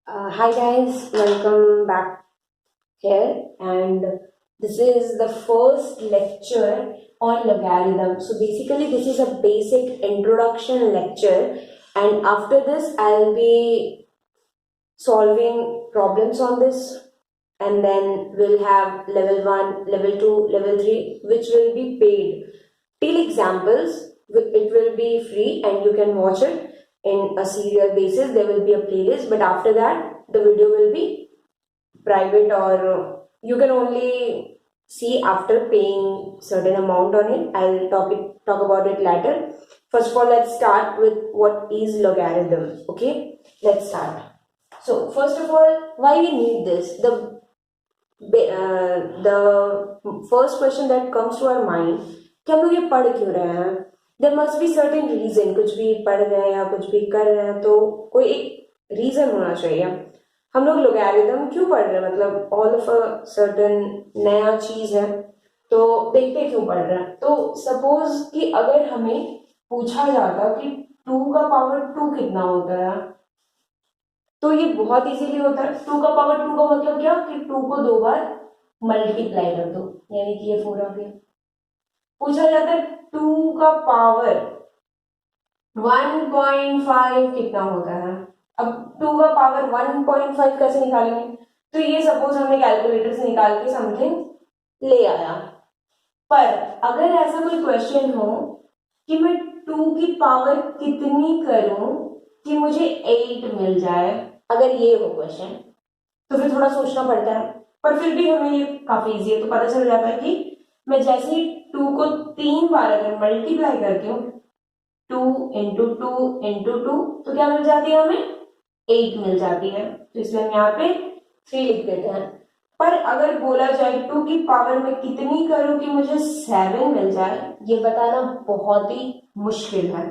Hi guys, welcome back here, and this is the first lecture on logarithm. So basically this is a basic introduction lecture, and after this I'll be solving problems on this, and then we'll have level 1, level 2, level 3 which will be paid. Till examples, it will be free and you can watch it in a serial basis. There will be a playlist, but after that the video will be private, or you can only see after paying certain amount on it. I'll talk about it later. First of all, let's start with what is logarithm. Okay, let's start. So first of all, why we need this? The first question that comes to our mind, कि हम लोग ये पढ़ क्यों रहे हैं? There must be certain reason. कुछ भी पढ़ रहे हैं या कुछ भी कर रहे हैं तो कोई एक रीजन होना चाहिए. हम लोग लोगैरिथम क्यों पढ़ रहे हैं? मतलब ऑल ऑफ अ सर्टन नया चीज है तो देखते क्यों पढ़ रहे हैं? तो सपोज कि अगर हमें पूछा जाता कि 2 का पावर 2 कितना होता है, तो ये बहुत इजीली होता है. 2 का पावर 2 का मतलब क्या कि 2 को 2 बार मल्टीप्लाई कर दो, यानी कि ये 4 आ गया. पूछा जाता है 2 का पावर 1.5 कितना होता है. अब 2 का पावर 1.5 कैसे निकालेंगे? तो ये सपोज हमने कैलकुलेटर से निकाल के समथिंग ले आया. पर अगर ऐसा कोई क्वेश्चन हो कि मैं 2 की पावर कितनी करूं कि मुझे 8 मिल जाए, अगर ये हो क्वेश्चन तो फिर थोड़ा सोचना पड़ता है. पर फिर भी हमें ये काफी इजी है, तो पता चल जाता है कि मैं जैसे ही 2 को 3 बार अगर मल्टीप्लाई करती हूँ, 2 इंटू 2 इंटू 2, तो क्या मिल जाती है हमें? 8 मिल जाती है. तो इसलिए हम यहाँ पे 3 लिख देते हैं. पर अगर बोला जाए 2 की पावर में कितनी करूं कि मुझे 7 मिल जाए, ये बताना बहुत ही मुश्किल है.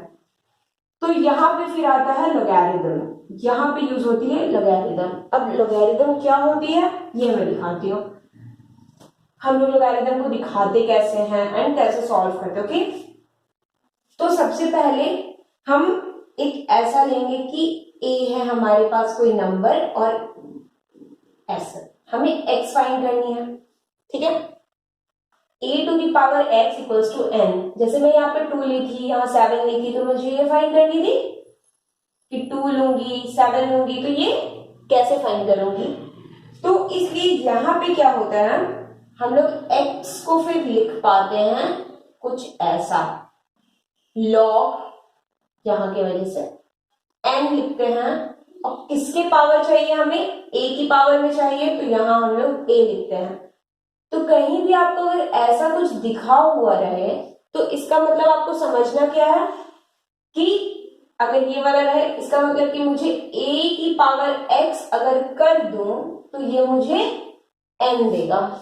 तो यहाँ पे फिर आता है लोगैरिथम. यहाँ पे यूज होती है लोगैरिथम. अब लोगैरिथम क्या होती है ये मैं दिखाती हूँ. हम लोग लोगैरिथम को दिखाते कैसे हैं एंड कैसे सॉल्व करते. ओके, तो सबसे पहले हम एक ऐसा लेंगे कि a है हमारे पास कोई नंबर और ऐसा हमें x फाइंड करनी है. ठीक है, a टू की power x equals to n. जैसे मैं यहाँ पे 2 ली थी, यहाँ 7 ली थी, तो मुझे ये फाइंड करनी थी कि 2 लूंगी 7 लूंगी तो ये कैसे फाइंड करूंगी. तो इसलिए यहाँ पे क्या होता है, हम लोग x को फिर लिख पाते हैं कुछ ऐसा, लॉग यहाँ की वजह से n लिखते हैं. और किसके पावर चाहिए हमें? a की पावर में चाहिए, तो यहाँ हम लोग a लिखते हैं. तो कहीं भी आपको अगर ऐसा कुछ दिखा हुआ रहे तो इसका मतलब आपको समझना क्या है कि अगर ये वाला रहे, इसका मतलब कि मुझे a की पावर x अगर कर दूं तो ये मुझे n देगा.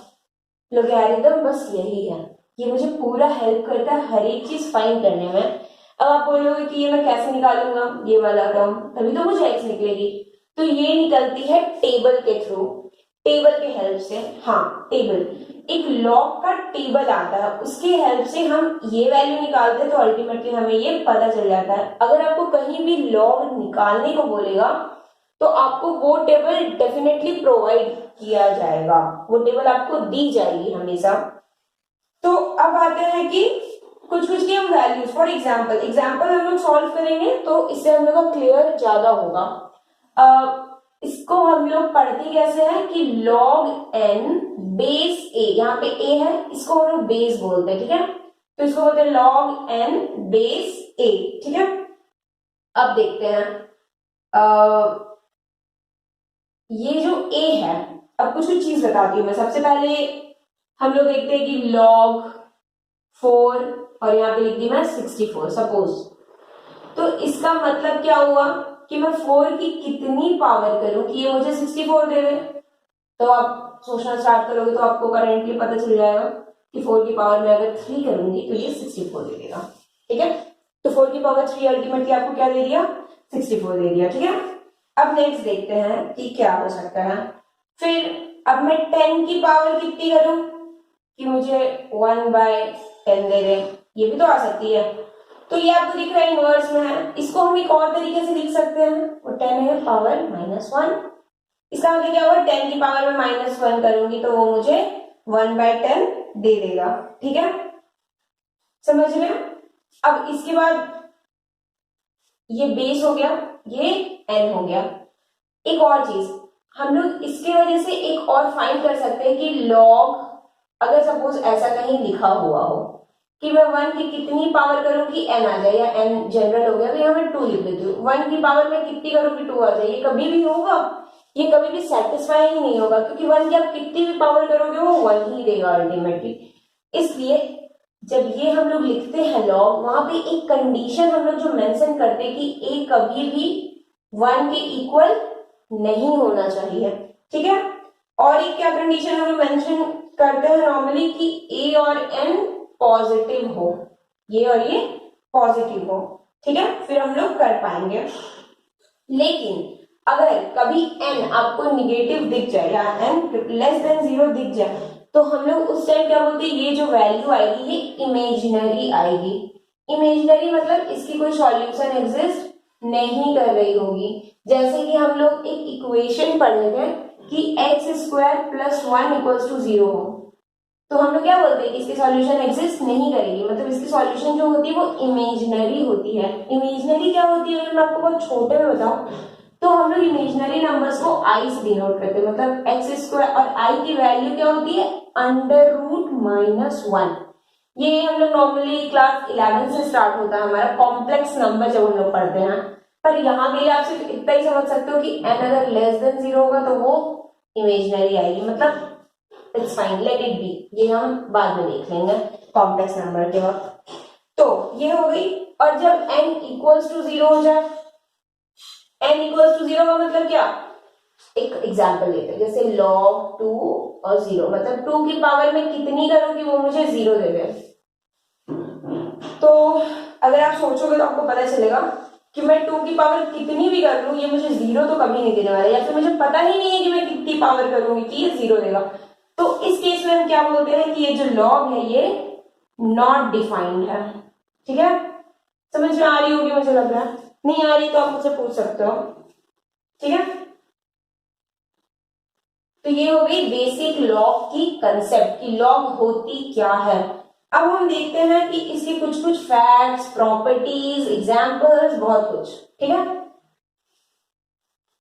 लोगैरिथम बस यही है, ये मुझे पूरा हेल्प करता है हर एक चीज फाइंड करने में. अब आप बोलोगे कि ये मैं कैसे निकालूंगा ये वाला टर्म, तभी तो मुझे x निकलेगी. तो ये निकलती है टेबल के थ्रू, टेबल के हेल्प से. हाँ, टेबल, एक लॉग का टेबल आता है, उसके हेल्प से हम ये वैल्यू निकालते हैं, तो अल्टीमेटली हमें ये पता चल जाता है. अगर आपको कहीं भी लॉग निकालने को बोलेगा तो आपको वो टेबल डेफिनेटली प्रोवाइड किया जाएगा, वो टेबल आपको दी जाएगी हमेशा. तो अब आते हैं कि कुछ कुछ की हम वैल्यूज, फॉर एग्जाम्पल हम लोग सॉल्व करेंगे तो इससे हम लोग का क्लियर ज्यादा होगा. इसको हम लोग पढ़ते कैसे हैं कि log n बेस a, यहाँ पे a है, इसको हम लोग बेस बोलते हैं. ठीक है, तो इसको बोलते हैं log n बेस a. ठीक है, अब देखते हैं ये जो a है. अब कुछ कुछ चीज बताती हूँ मैं. सबसे पहले हम लोग देखते हैं कि log 4 और यहाँ पे लिख दी मैं 64 सपोज. तो इसका मतलब क्या हुआ कि मैं 4 की कितनी पावर करूं कि ये मुझे 64 दे दे. तो आप सोचना स्टार्ट करोगे तो आपको करेंटली पता चल जाएगा कि 4 की पावर में अगर 3 करूंगी तो ये 64 दे देगा. ठीक है, तो 4 की पावर 3 अल्टीमेटली आपको क्या दे दिया? 64 दे दिया. ठीक है, अब नेक्स्ट देखते हैं कि क्या हो सकता है. फिर अब मैं 10 की पावर कितनी करूं कि मुझे 1/10 दे दे, ये भी तो आ सकती है. तो ये आपको दिख रहा है इनवर्स में है. इसको हम एक और तरीके से लिख सकते हैं, वो 10 है पावर -1. इसका मतलब क्या होगा, 10 की पावर में -1 करूंगी तो वो मुझे 1/10 दे देगा। ठीक है, समझ रहे हैं। अब इसके बाद ये बेस हो गया, ये n हो गया। एक और चीज हम लोग इसके वजह से एक और फाइंड कर सकते हैं कि लॉग, अगर सपोज ऐसा कहीं लिखा हुआ हो कि मैं 1 की कितनी पावर करूंगी n आ जाए, या n जनरल हो गया तो यहाँ मैं 2 लिख देती हूँ। 1 की पावर में कितनी करूंगी 2 आ जाए, ये कभी भी होगा, ये कभी भी सेटिस्फाई ही नहीं होगा, क्योंकि 1 की आप कितनी भी पावर करोगे वो 1 ही देगा अल्टीमेटली। इसलिए जब ये हम लोग लिखते हैं लॉग, वहां पे एक कंडीशन हम लोग जो मेंशन करते हैं कि ए कभी भी 1 के इक्वल नहीं होना चाहिए। ठीक है, और एक क्या कंडीशन हम लोग मेंशन करते हैं नॉर्मली कि ए और एन पॉजिटिव हो, ये और ये पॉजिटिव हो। ठीक है, फिर हम लोग कर पाएंगे। लेकिन अगर कभी n आपको निगेटिव दिख जाए या n लेस देन 0 दिख जाए तो हम लोग उस टाइम क्या बोलते हैं, ये जो वैल्यू आएगी ये इमेजिनरी आएगी। इमेजिनरी मतलब इसकी कोई सॉल्यूशन एग्जिस्ट नहीं कर रही होगी। जैसे कि हम लोग एक इक्वेशन पढ़े थे कि x² + 1 = 0 हो, तो हम लोग क्या बोलते हैं कि इसकी सॉल्यूशन एग्जिस्ट नहीं करेगी, मतलब इसकी सॉल्यूशन जो होती है वो इमेजिनरी होती है। इमेजिनरी क्या होती है, अगर मैं आपको बहुत छोटे में बताऊं तो हम लोग इमेजिनरी नंबर्स को i से डिनोट करते हैं, मतलब x² और i की वैल्यू क्या होती है √-1। ये हम लोग नॉर्मली क्लास 11 से स्टार्ट होता है हमारा कॉम्प्लेक्स नंबर जब हम लोग पढ़ते हैं। पर यहाँ के लिए आप सिर्फ इतना ही समझ सकते हो कि n अगर लेस देन 0 होगा तो वो इमेजिनरी आएगी, मतलब it's fine, let it be, ये हम बाद में देख लेंगे कॉम्प्लेक्स नंबर के वक्त। तो ये हो गई। और जब n = 0 हो जाए, n = 0 का मतलब क्या, एक एग्जांपल लेते हैं, जैसे log 2 और 0, मतलब 2 की पावर में कितनी करूंगी वो मुझे 0 दे दे। तो अगर आप सोचोगे तो आपको पता चलेगा कि मैं 2 की पावर कितनी भी कर लूं ये मुझे 0 तो कभी नहीं देने वाला, या फिर मुझे पता ही नहीं है कि मैं कितनी पावर करूंगी कि ये 0 देगा। तो इस केस में हम क्या बोलते हैं कि ये जो log है ये नॉट डिफाइंड है। ठीक है, समझ में आ रही होगी मुझे लग रहा है, नहीं आ रही तो आप मुझसे पूछ सकते हो। ठीक है, तो ये हो गई बेसिक लॉग की कंसेप्ट कि लॉग होती क्या है। अब हम देखते हैं कि इसके कुछ कुछ फैक्ट्स, प्रॉपर्टीज, एग्जांपल्स, बहुत कुछ। ठीक है,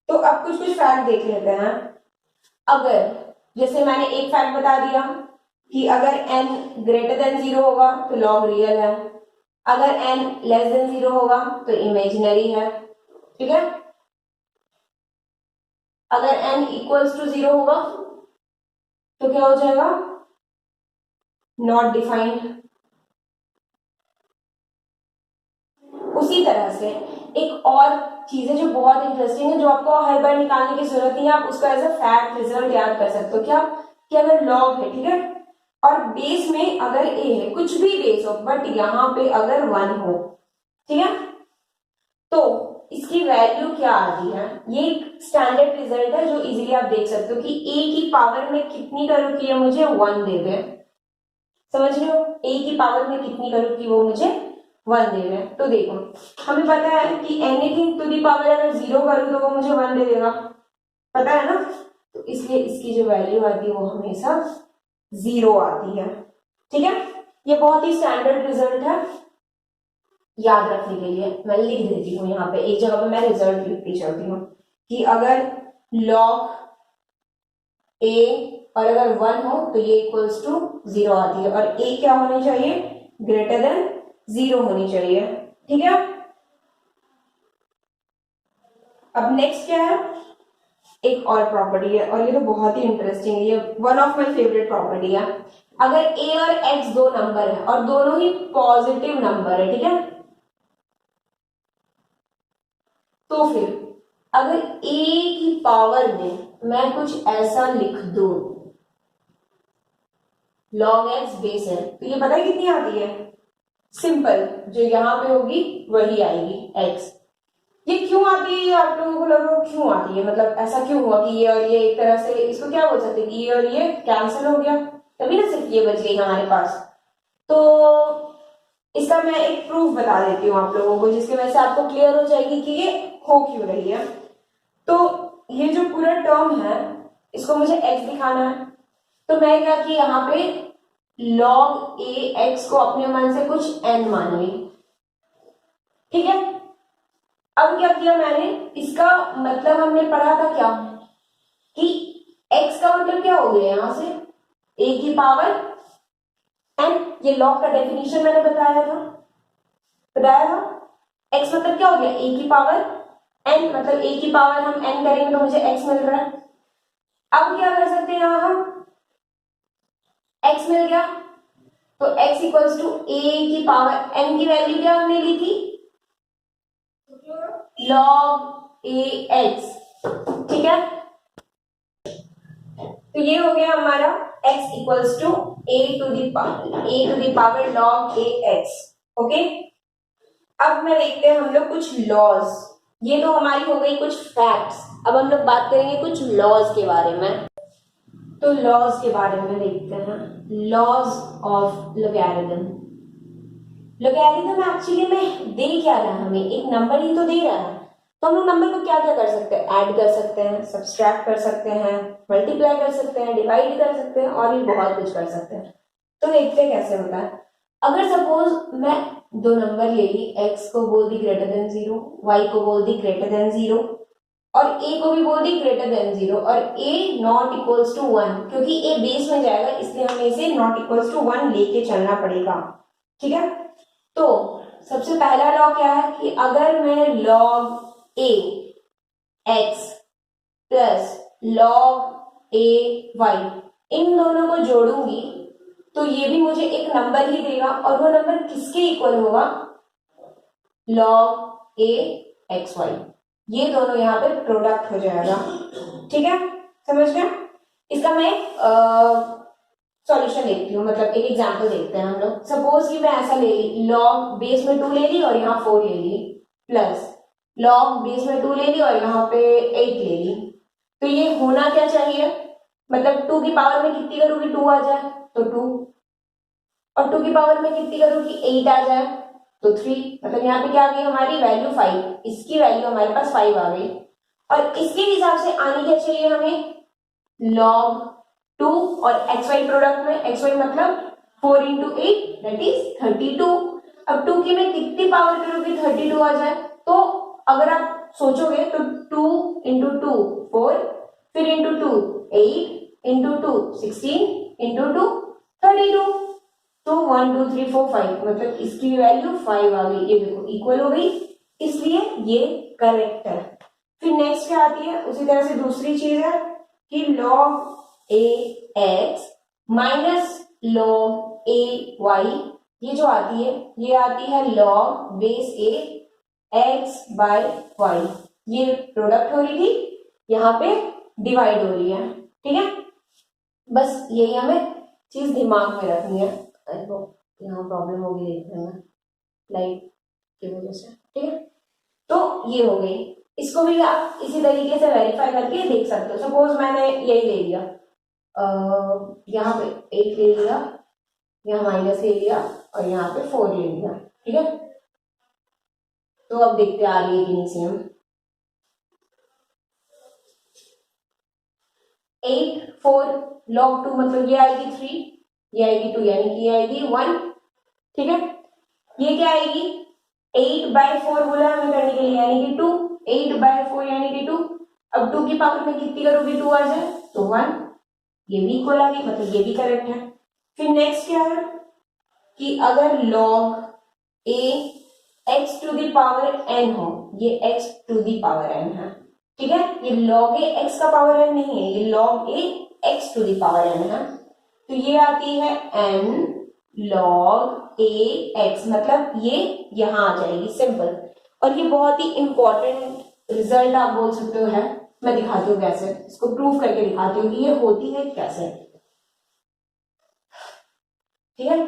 तो अब कुछ कुछ फैक्ट देख लेते हैं। अगर जैसे मैंने एक फैक्ट बता दिया कि अगर n > 0 होगा तो लॉग रियल है, अगर n लेस देन 0 होगा तो इमेजिनरी है। ठीक है, अगर n = 0 होगा तो क्या हो जाएगा, नॉट डिफाइंड। उसी तरह से एक और चीज है जो बहुत इंटरेस्टिंग है, जो आपको हर बार निकालने की जरूरत नहीं है, आप उसका एज अ फैक्ट रिजल्ट याद कर सकते हो। क्या कि अगर लॉग है, ठीक है, और बेस में अगर a है, कुछ भी बेस हो, बट यहाँ पे अगर 1 हो, ठीक है, तो इसकी वैल्यू क्या आती है, ये एक स्टैंडर्ड रिजल्ट है जो इजीली आप देख सकते हो कि a की पावर में कितनी करूं कि ये मुझे 1 दे दे। समझ रहे हो, a की पावर में कितनी करूं कि वो मुझे 1 दे रहे। तो देखो हमें पता है कि एनीथिंग टू दी पावर अगर 0 करूं तो वो मुझे 1 दे देगा, पता है ना। तो इसलिए इसकी जो वैल्यू आती है वो हमेशा 0 आती है। ठीक है, ये बहुत ही स्टैंडर्ड रिजल्ट है, याद रखने के लिए मैं लिख देती हूँ यहाँ पे, एक जगह पे मैं रिजल्ट लिखती चलती हूँ कि अगर log a और अगर 1 हो तो ये = 0 आती है, और a क्या होनी चाहिए, > 0 होनी चाहिए। ठीक है, अब नेक्स्ट क्या है, एक और प्रॉपर्टी है, और ये तो बहुत ही इंटरेस्टिंग है, ये one of my favourite property है। अगर a और x दो नंबर है और दोनों ही पॉजिटिव नंबर है, ठीक है, तो फिर अगर a की पावर में मैं कुछ ऐसा लिख दूं, log x बेस है, तो ये पता है कितनी आती है, सिंपल, जो यहां पे होगी वही आएगी x। ये क्यों आती है, आप लोगों को लग रहा हो क्यों आती है, मतलब ऐसा क्यों हुआ कि ये और ये एक तरह से, इसको क्या बोल सकते हैं कि ये और ये कैंसिल हो गया, तभी ना सिर्फ ये बच गई हमारे पास। तो इसका मैं एक प्रूफ बता देती हूँ आप लोगों को, जिसकी वजह से आपको क्लियर हो जाएगी कि ये हो क्यों रही है। तो ये जो पूरा टर्म है इसको मुझे x दिखाना है, तो मैं क्या कि यहाँ पे log a x को अपने मन से कुछ n मान ली। ठीक है, अब क्या किया मैंने, इसका मतलब हमने पढ़ा था क्या कि x का मतलब क्या हो गया यहाँ से a की पावर n, ये log का डेफिनेशन मैंने बताया था x मतलब क्या हो गया a की पावर n, मतलब a की पावर हम n करेंगे तो मुझे x मिल रहा है। अब क्या कर सकते हैं यहां हम, x मिल गया तो x इक्वल्स टू a की पावर n की वैल्यू क्या हमने ली थी, log a x। ठीक है, तो ये हो गया हमारा x equals to a to the power log a x। ओके, अब मैं देखते हैं हम लोग कुछ लॉज, ये तो हमारी हो गई कुछ फैक्ट्स, अब हम लोग बात करेंगे कुछ लॉज के बारे में। तो लॉज के बारे में देखते हैं, laws of logarithm. Logarithm actually में दे क्या रहा है, हमें एक नंबर ही तो दे रहा है, तो हम लोग नंबर को क्या क्या कर सकते हैं, ऐड कर सकते हैं, सब्सट्रैक्ट कर सकते हैं, मल्टीप्लाई कर सकते हैं, डिवाइड कर सकते हैं और भी बहुत कुछ कर सकते हैं। तो देखते हैं कैसे होता है। अगर सपोज मैं दो नंबर ले ली, x को बोल दी ग्रेटर देन 0, y को बोल दी ग्रेटर देन 0 और a को भी बोल दी ग्रेटर देन 0 और a नॉट इक्वल्स टू 1, क्योंकि a बेस में जाएगा इसलिए हमें इसे नॉट इक्वल्स टू 1 लेके चलना पड़ेगा। ठीक है, तो सबसे पहला लॉ क्या है कि अगर मैं log a x plus log a y इन दोनों को जोड़ूंगी तो ये भी मुझे एक नंबर ही देगा और वो नंबर किसके इक्वल होगा, log a x y, ये दोनों यहाँ पे प्रोडक्ट हो जाएगा। ठीक है, समझ गए। इसका मैं सॉल्यूशन देखती हूँ, मतलब एक एग्जांपल देखते हैं हम लोग। सपोज कि मैं ऐसा ले ली, log बेस में 2 ले ली और यहाँ 4 ले ली, प्लस log बेस में 2 ले ली और यहाँ पे 8 ले ली, तो ये होना क्या चाहिए, मतलब 2 की पावर में कितनी करूंगी, 2 आ जाए तो 2, और 2 की पावर में कितनी करूंगी, 8 आ जाए तो 3, मतलब यहाँ पे क्या आ गई हमारी वैल्यू 5, इसकी वैल्यू हमारे पास 5 आ गई। और इसके हिसाब से आनी क्या चाहिए हमें, log 2 और xy प्रोडक्ट में, xy मतलब 4 इंटू 8 दैट इज 32। अब 2 की मैं कितनी पावर करूंगी, 32 आ जाए, तो अगर आप सोचोगे तो 2 इंटू 2 4, फिर इंटू 2 8, इंटू 2 16, इंटू 2 32, तो 1 2 3 4 5, मतलब इसकी वैल्यू 5 आ गई, ये देखो इक्वल हो गई, इसलिए ये करेक्ट है। फिर नेक्स्ट क्या आती है, उसी तरह से दूसरी चीज है कि log a x minus log a y, ये जो आती है ये आती है log base a x by y, ये प्रोडक्ट हो रही थी, यहाँ पे डिवाइड हो रही है। ठीक है, बस यही हमें चीज दिमाग में रखनी है। यहाँ प्रॉब्लम होगी देखने में लाइट की वजह से। ठीक है, तो ये हो गई, इसको भी आप इसी तरीके से वेरीफाई करके देख सकते हो। सपोज मैंने यही ले लिया, यहाँ पे 8 ले लिया, यहाँ माइनस ले लिया और यहाँ पे 4 ले लिया। ठीक है, तो अब देखते आ रही है कि नहीं सेम। 8 4 log 2 मतलब ये आएगी 3, ये आएगी 2, यानी कि ये आएगी 1। ठीक है, ये क्या आएगी 8 बाय 4 बोला हमें करने के लिए, यानी कि 2, 8 बाय 4 यानी कि 2। अब 2 की पावर में कितनी करोगे, 2 आ जाए तो 1, ये भी इक्वल आ गई, मतलब ये भी करेक्ट है। फिर नेक्स्ट क्या है कि अगर log a x to the power n हो, ये x to the power n है। ठीक है, ये log a x का पावर n नहीं है, ये log a x to the power n है, तो ये आती है n log a x, मतलब ये यहां आ जाएगी सिंपल। और ये बहुत ही इंपॉर्टेंट रिजल्ट आप बोल सकते हो है, मैं दिखाती हूँ कैसे, इसको प्रूव करके दिखाती हूँ कि ये होती है कैसे। ठीक है,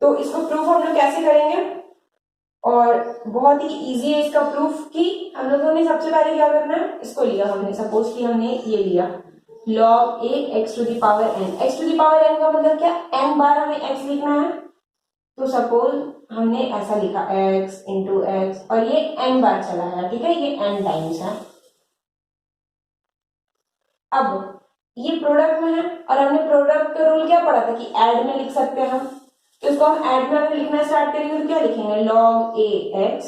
तो इसको प्रूफ हम लोग कैसे करेंगे, और बहुत ही इजी है इसका प्रूफ कि हम लोगों ने सबसे पहले क्या करना है, इसको लिया हमने, सपोज कि हमने ये लिया log a x to the power n, x to the power n का मतलब क्या, n बार हमें x लिखना है, तो सपोज हमने ऐसा लिखा x इंटू एक्स और ये n बार चला है। ठीक है, ये n टाइम्स है, अब ये प्रोडक्ट में है और हमने प्रोडक्ट का रूल क्या पढ़ा था कि ऐड में लिख सकते हैं हम, तो इसको हम ऐड में अगर लिखना स्टार्ट करेंगे तो क्या लिखेंगे, log a x,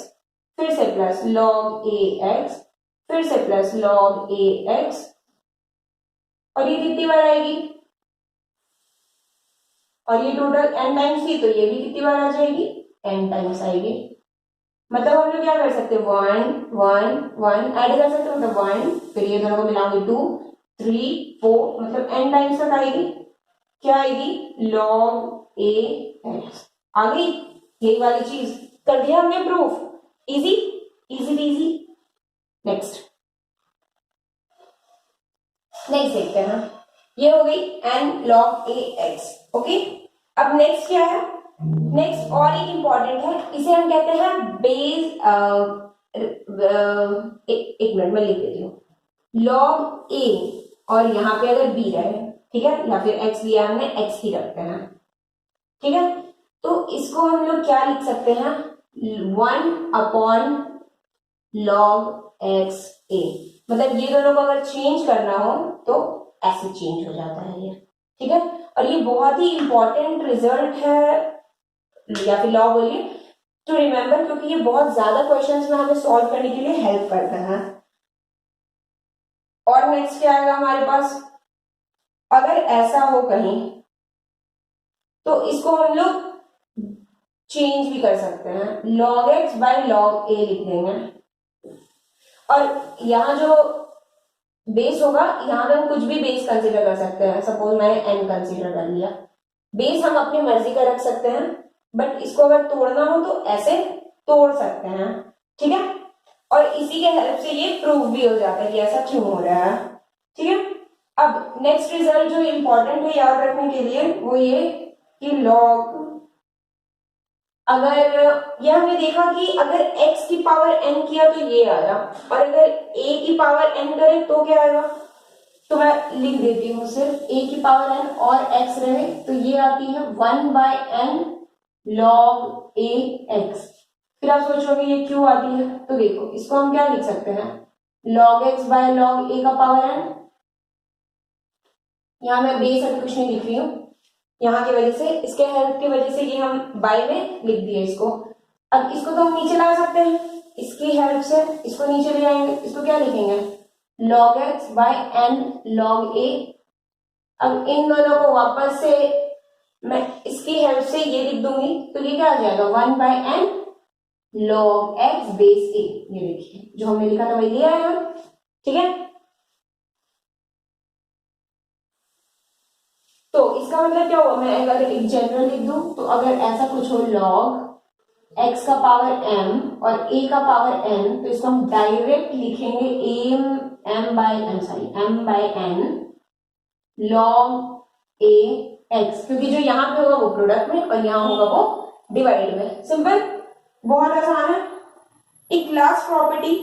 फिर से प्लस log a x, फिर से प्लस log a x, और ये कितनी बार आएगी, और ये टोटल n टाइम्स थी तो ये भी कितनी बार आ जाएगी, n टाइम्स आएगी। मतलब हम लोग क्या कर सकते हैं, 1 1 1 ऐड कर सकते हैं, मतलब 1, फिर ये दोनों को मिलाऊंगे 2 3 4, मतलब n टाइम्स तक आएगी। क्या आएगी, log a x आ गई, यही वाली चीज कर दिया हमने proof. Easy easy easy. Next next देखते हैं, ये हो गई n log a x। ओके, अब नेक्स्ट क्या है, नेक्स्ट और एक इंपॉर्टेंट है, इसे हम कहते हैं बेस, एक मिनट में लिख देती हूँ, log a और यहाँ पे अगर b रहे, ठीक है, या फिर x लिया हमने, x ही रखते हैं, ठीक है, तो इसको हम लोग क्या लिख सकते हैं, 1 log x a, मतलब ये दोनों को अगर चेंज करना हो तो ऐसे चेंज हो जाता है ये, ठीक है, और ये बहुत ही इंपॉर्टेंट रिजल्ट है, या फिर लॉ बोलिए, टू रिमेम्बर, क्योंकि ये बहुत ज्यादा क्वेश्चंस में हमें सॉल्व करने के लिए हेल्प करता है। और नेक्स्ट क्या आएगा हमारे पास, अगर ऐसा हो कहीं तो इसको हम लोग चेंज भी कर सकते हैं, log x by log a लिख देंगे, और यहाँ जो बेस होगा यहाँ पे हम कुछ भी बेस कंसीडर कर सकते हैं, सपोज मैंने n कंसीडर कर लिया, बेस हम अपनी मर्जी का रख सकते हैं, बट इसको अगर तोड़ना हो तो ऐसे तोड़ सकते हैं, ठीक है, और इसी के हेल्प से ये प्रूव भी हो जाता है कि ऐसा क्यों हो रहा है, ठीक है। अब नेक्स्ट रिजल्ट जो इंपॉर्टेंट है याद रखने के लिए वो ये कि log, अगर ये हमने देखा कि अगर x की पावर n किया तो ये आया, और अगर a की पावर n करे तो क्या आएगा, तो मैं लिख देती हूँ सिर्फ a की पावर n और x रहे तो ये आती है 1/n log a x। फिर आप सोचोगे ये क्यों आती है, तो देखो इसको हम क्या लिख सकते हैं, log x by log a का पावर n, यहां मैं बेस अभी कुछ नहीं लिख रही हूँ, यहाँ की वजह से, इसके हेल्प की वजह से ये हम बाय में लिख दिए इसको। अब इसको तो हम नीचे ला सकते हैं, इसकी हेल्प से इसको नीचे ले आएंगे, इसको क्या लिखेंगे, log x by n log a। अब इन दोनों को वापस से मैं इसकी हेल्प से ये लिख दूंगी तो ये क्या आ जाएगा, 1/n log x base a, ये देखिए जो हमने लिखा था वही लिया है, ठीक है। तो इसका मतलब क्या हुआ, मैं अगर एक जनरल लिख दूं तो अगर ऐसा कुछ हो log x का पावर m और a का पावर n, तो इसको हम डायरेक्ट लिखेंगे m by n log a x, क्योंकि जो यहाँ पे होगा वो प्रोडक्ट में और यहाँ होगा वो डिवाइड में। सिंपल, बहुत आसान है। एक लास्ट प्रॉपर्टी,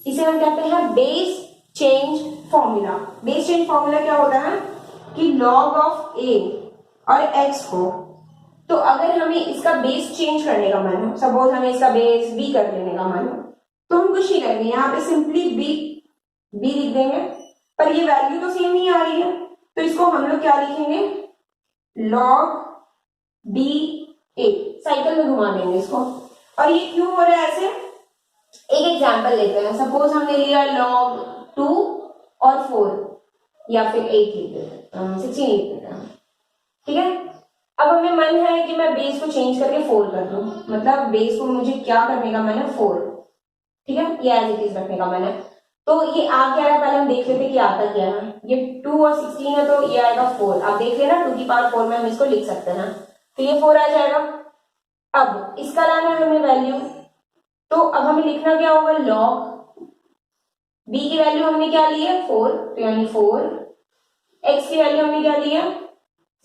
इसे हम कहते हैं base change formula. Base change formula क्या होता है कि log ऑफ a और x को, तो अगर हमें इसका बेस चेंज करने का मन हो, सपोज हमें इसका बेस b कर लेने का मन हो, तो हम कुछ नहीं करेंगे, यहाँ पे सिंपली b लिख देंगे, पर ये वैल्यू तो सेम ही आ रही है, तो इसको हम लोग क्या लिखेंगे, log b a, साइकिल में घुमा देंगे इसको। और ये क्यों हो रहा है ऐसे, एक एग्जाम्पल लेते हैं, सपोज हमने लिया log 2 और 4 या फिर 8 लिख देते हैं, 16 लिख देते हैं, ठीक है। अब हमें मन है कि मैं बेस को चेंज करके 4 कर दूं, मतलब बेस को मुझे क्या करने का मन है, 4, ठीक है, ये एज इट इज रखने का मन है। तो ये आ क्या रहा है, पहले हम देख लेते कि आता क्या है, ये 2 और 16 है तो ये आएगा 4, आप देख लेना 2 की पावर 4 में हम इसको लिख सकते हैं, तो ये 4 आ जाएगा। अब इसका लाना है हमें वैल्यू, तो अब हमें लिखना क्या होगा, log b की वैल्यू हमने क्या ली है, 4, तो यानी 4, x की वैल्यू हमने क्या ली है,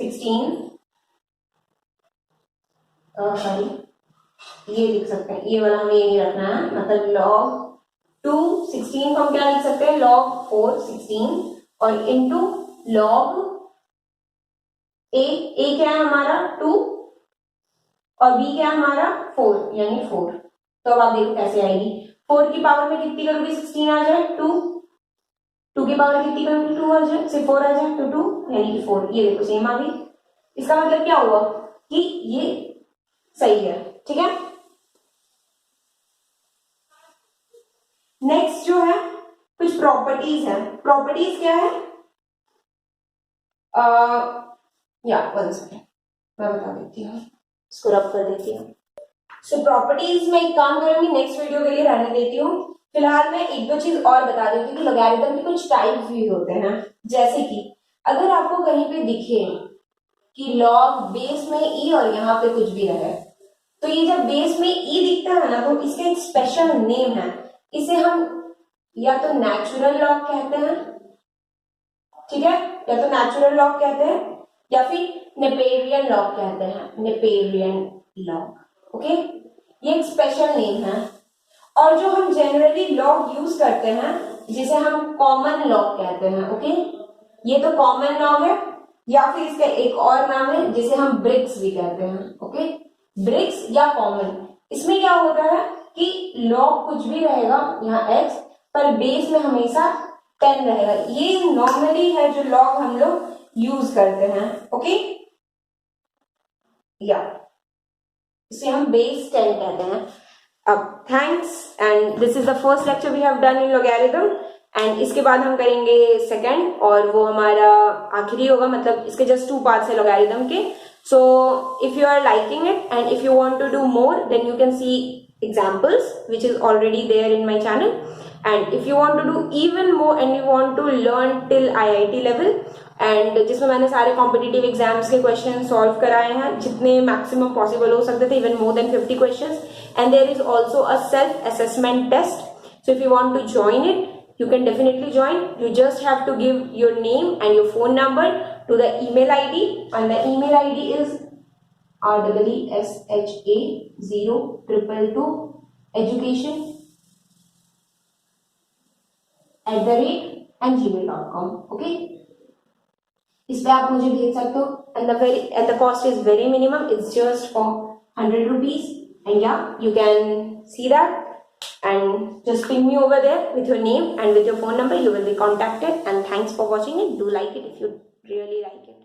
16, सॉरी ये लिख सकते हैं, ये वाला हमें यही रखना है, मतलब log 2 16 को हम क्या लिख सकते हैं, log 4 16, और इनटू log a क्या है हमारा 2 और b क्या है हमारा 4 यानी 4। तो अब आप देखो कैसे आएगी, 4 की पावर में कितनी करोगे, 16 आ जाए, 2 2 की पावर कितनी करूंगी, 2 आ जाए, से 4 आ जाए तो 2 यानी कि 4, ये देखो सेम आ गई। इसका मतलब क्या हुआ कि ये सही है, ठीक है। नेक्स्ट जो है कुछ प्रॉपर्टीज है। प्रॉपर्टीज क्या है, या वन सेकेंड मैं बता देती हूँ, इसको रब कर देती हूँ। सो प्रॉपर्टीज में एक काम करूंगी, नेक्स्ट वीडियो के लिए रहने देती हूँ। फिलहाल मैं एक दो चीज और बता देती हूँ कि लॉगरिथम के कुछ टाइप्स भी होते हैं। जैसे कि अगर आपको कहीं पे दिखे कि लॉग बेस में ई और यहाँ पे कुछ भी रहे, तो ये जब बेस में ई दिखता है ना, तो इसका एक स्पेशल नेम है। इसे हम या तो नेचुरल लॉग कहते हैं, ठीक है, या तो नेचुरल लॉग कहते हैं या फिर नेपेरियन लॉग कहते हैं, नेपेरियन लॉग। ओके, ये एक स्पेशल नेम है। और जो हम जनरली लॉग यूज करते हैं जिसे हम कॉमन लॉग कहते हैं। ओके, ये तो कॉमन लॉग है, या फिर इसका एक और नाम है जिसे हम ब्रिक्स भी कहते हैं। ओके, ब्रिक्स या कॉमन। इसमें क्या होता है कि लॉग कुछ भी रहेगा यहाँ x, पर बेस में हमेशा 10 रहेगा। ये नॉर्मली है जो लॉग हम लोग यूज करते हैं। ओके, या इसे हम बेस 10 कहते हैं। अब thanks, and this is the first lecture we have done in logarithm, and इसके बाद हम करेंगे सेकंड, और वो हमारा आखिरी होगा। मतलब इसके जस्ट 2 पार्ट्स है लॉगरिथम के। So if you are liking it and if you want to do more, then you can see examples which is already there in my channel. And if you want to do even more and you want to learn till IIT level, and जिसमें मैंने सारे competitive exams के question solve कराए हैं जितने maximum possible हो सकते थे, even more than 50 questions, and there is also a self assessment test. So if you want to join it, you can definitely join. You just have to give your name and your phone number to the email ID, and the email ID is rwsha0222education@gmail.com. Okay, इस पे आप मुझे भेज सकते हो, and the cost is very minimum. It's just for 100 rupees, and yeah, you can see that, and just ping me over there with your name and with your phone number. You will be contacted, and thanks for watching it. Do like it if you really like it.